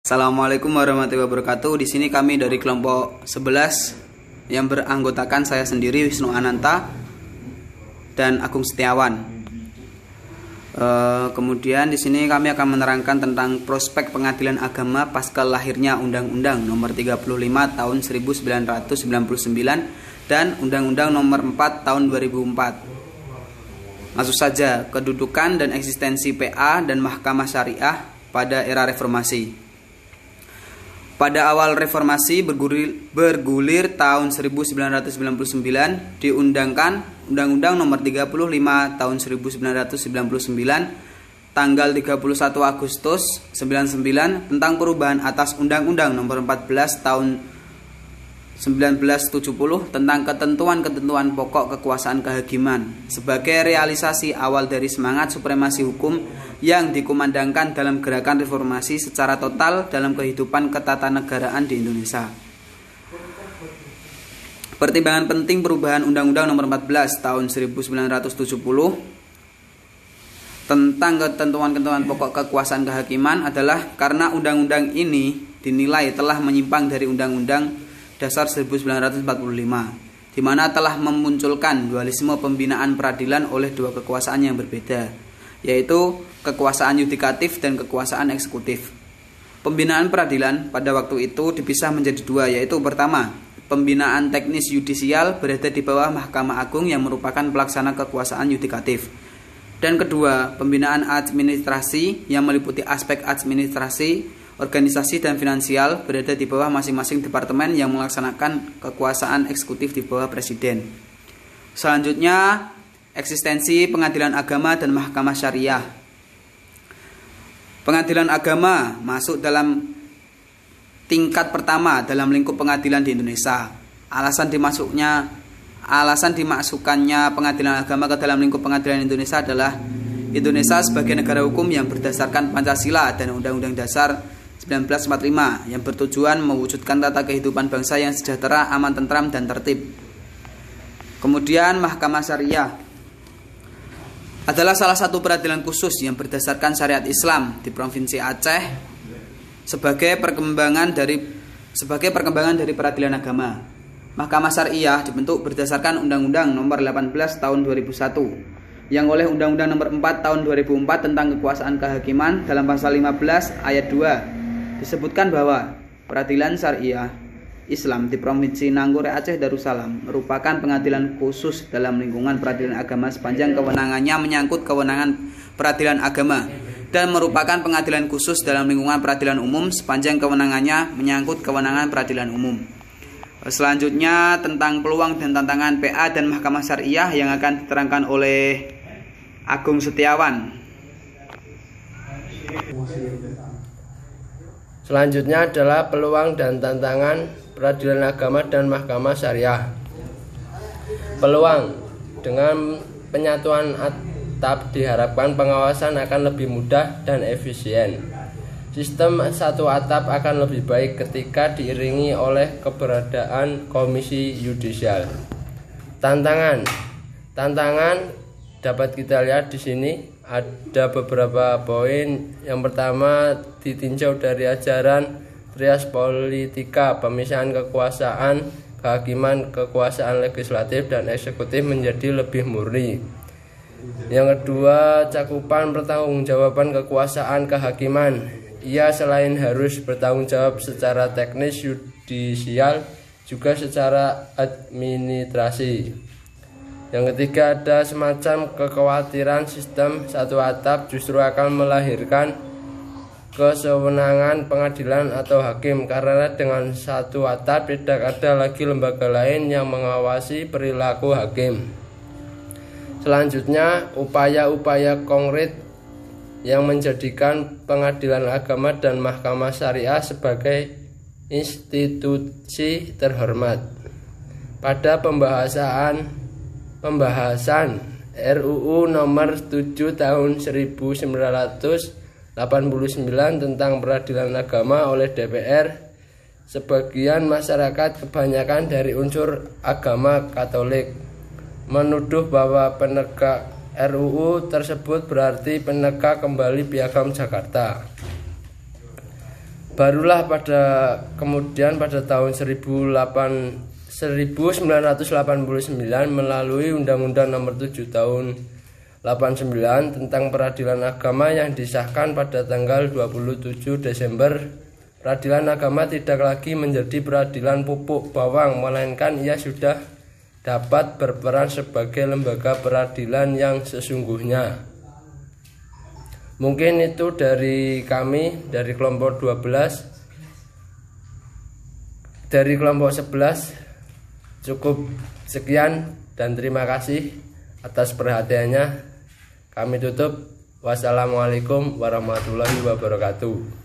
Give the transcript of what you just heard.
Assalamualaikum warahmatullahi wabarakatuh. Di sini kami dari kelompok 11 yang beranggotakan saya sendiri, Wisnu Ananta dan Agung Setiawan. Kemudian di sini kami akan menerangkan tentang prospek pengadilan agama pasca lahirnya Undang-Undang Nomor 35 Tahun 1999 dan Undang-Undang Nomor 4 Tahun 2004. Langsung saja, kedudukan dan eksistensi PA dan Mahkamah Syariah pada era reformasi. Pada awal reformasi bergulir tahun 1999 diundangkan Undang-Undang Nomor 35 Tahun 1999 tanggal 31 Agustus 99 tentang perubahan atas Undang-Undang Nomor 14 Tahun 1970 tentang ketentuan-ketentuan pokok kekuasaan kehakiman sebagai realisasi awal dari semangat supremasi hukum yang dikumandangkan dalam gerakan reformasi secara total dalam kehidupan ketatanegaraan di Indonesia. Pertimbangan penting perubahan Undang-Undang Nomor 14 Tahun 1970 tentang ketentuan-ketentuan pokok kekuasaan kehakiman adalah karena undang-undang ini dinilai telah menyimpang dari Undang-Undang Dasar 1945, di mana telah memunculkan dualisme pembinaan peradilan oleh dua kekuasaan yang berbeda, yaitu kekuasaan yudikatif dan kekuasaan eksekutif. Pembinaan peradilan pada waktu itu dipisah menjadi dua, yaitu pertama, pembinaan teknis yudisial berada di bawah Mahkamah Agung yang merupakan pelaksana kekuasaan yudikatif. Dan kedua, pembinaan administrasi yang meliputi aspek administrasi, organisasi dan finansial berada di bawah masing-masing departemen yang melaksanakan kekuasaan eksekutif di bawah presiden. Selanjutnya, eksistensi pengadilan agama dan mahkamah syariah. Pengadilan agama masuk dalam tingkat pertama dalam lingkup pengadilan di Indonesia. Alasan dimasukkannya pengadilan agama ke dalam lingkup pengadilan Indonesia adalah Indonesia sebagai negara hukum yang berdasarkan Pancasila dan Undang-Undang Dasar 1945 yang bertujuan mewujudkan tata kehidupan bangsa yang sejahtera, aman, tentram, dan tertib. Kemudian Mahkamah Syariah adalah salah satu peradilan khusus yang berdasarkan syariat Islam di Provinsi Aceh sebagai perkembangan dari peradilan agama. Mahkamah Syariah dibentuk berdasarkan Undang-Undang Nomor 18 Tahun 2001 yang oleh Undang-Undang Nomor 4 Tahun 2004 tentang kekuasaan kehakiman dalam pasal 15 ayat 2 disebutkan bahwa peradilan syariah Islam di Provinsi Nanggur Aceh Darussalam merupakan pengadilan khusus dalam lingkungan peradilan agama sepanjang kewenangannya menyangkut kewenangan peradilan agama dan merupakan pengadilan khusus dalam lingkungan peradilan umum sepanjang kewenangannya menyangkut kewenangan peradilan umum. Selanjutnya tentang peluang dan tantangan PA dan Mahkamah Syariah yang akan diterangkan oleh Agung Setiawan. Selanjutnya adalah peluang dan tantangan peradilan agama dan mahkamah syariah. Peluang: dengan penyatuan atap diharapkan pengawasan akan lebih mudah dan efisien. Sistem satu atap akan lebih baik ketika diiringi oleh keberadaan komisi yudisial. Tantangan dapat kita lihat di sini. Ada beberapa poin. Yang pertama, ditinjau dari ajaran trias politika, pemisahan kekuasaan kehakiman, kekuasaan legislatif dan eksekutif menjadi lebih murni. Yang kedua, cakupan pertanggungjawaban kekuasaan kehakiman. Ia selain harus bertanggung jawab secara teknis yudisial juga secara administrasi. Yang ketiga, ada semacam kekhawatiran sistem satu atap justru akan melahirkan kesewenangan pengadilan atau hakim karena dengan satu atap tidak ada lagi lembaga lain yang mengawasi perilaku hakim. Selanjutnya, upaya-upaya konkret yang menjadikan pengadilan agama dan mahkamah syariah sebagai institusi terhormat. Pada pembahasan RUU Nomor 7 Tahun 1989 tentang peradilan agama oleh DPR, sebagian masyarakat kebanyakan dari unsur agama Katolik menuduh bahwa penegak RUU tersebut berarti penegak kembali Piagam Jakarta. Barulah kemudian pada tahun 1989 melalui Undang-Undang Nomor 7 Tahun 89 tentang Peradilan Agama yang disahkan pada tanggal 27 Desember, peradilan agama tidak lagi menjadi peradilan pupuk bawang, melainkan ia sudah dapat berperan sebagai lembaga peradilan yang sesungguhnya. Mungkin itu dari kami, dari kelompok 12. Dari kelompok 11 cukup sekian dan terima kasih atas perhatiannya. Kami tutup. Wassalamualaikum warahmatullahi wabarakatuh.